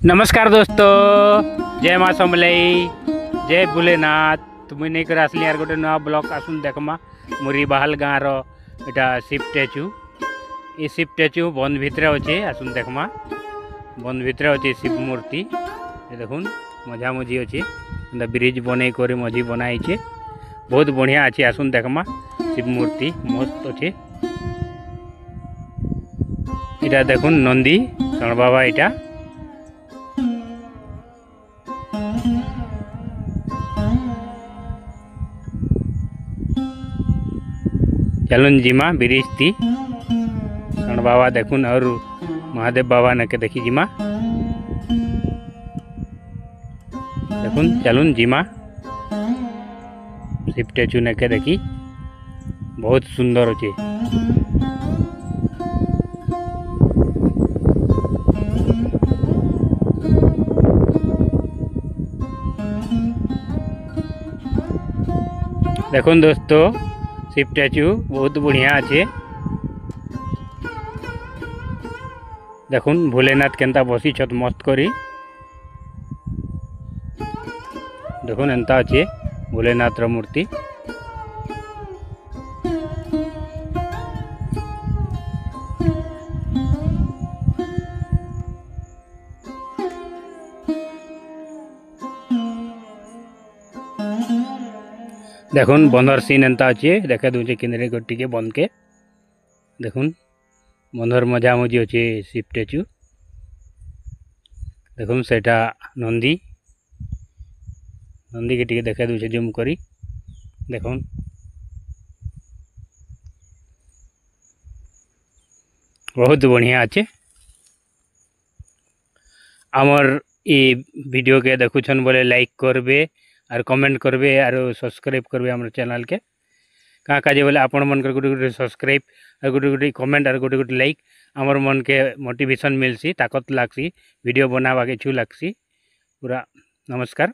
नमस्कार दोस्तों, जय माँ समलई, जय भोलेनाथ। तुम्हें नहीं कर आसली यार गोटे नया ब्लॉग आसुन देखमा मुरी बाहाल गाँव रा शिव स्टैचू। ये शिव स्टैचू बंद भितर अच्छे, आसुन देखमा बंद भितर अच्छे शिव मूर्ति। ये देखुन मजा मझी अच्छे, ब्रिज बन कर मझी बनाई, बहुत बढ़िया अच्छे। आसुन देखमा शिव मूर्ति मस्त अच्छे। इटा देखुन नंदी शरण बाबा। इटा चलुन जिमा ब्रिज थी शरण बाबा देखुन और महादेव बाबा नके देखी जिमा देखुन। चलुन जिमा शिव स्टैचू नके देखी, बहुत सुंदर अच्छे। देखुन दोस्तों, शिव स्टैचू बहुत बढ़िया अच्छे। देखुन भोलेनाथ केनता बसी छत मस्त करी। देखुन एंता अच्छे भोलेनाथ रा मूर्ति। देखुन बंदर सीन एंता अच्छे, देखा दूचे किंदरे गोटी के बंद के। देखुन बंदर मजा मजी अच्छे शिव स्टैचू। देखुन सेटा नंदी नंदी के टिके देखा दूचे जूम करी। देखुन बहुत बढ़िया अच्छे। आमर ये वीडियो के देखुछन बोले लाइक करबे और कमेंट करबे और सब्सक्राइब करबे हमर चैनल के। क्या काजे बोले आपण मन कर गोटे गोटे सब्सक्राइब और गोटे गोटे कमेंट और गोटे गोटे लाइक हमर मन के मोटिवेशन मिलसी, ताकत लागसी, वीडियो बनावा के छु लागसी पूरा। नमस्कार।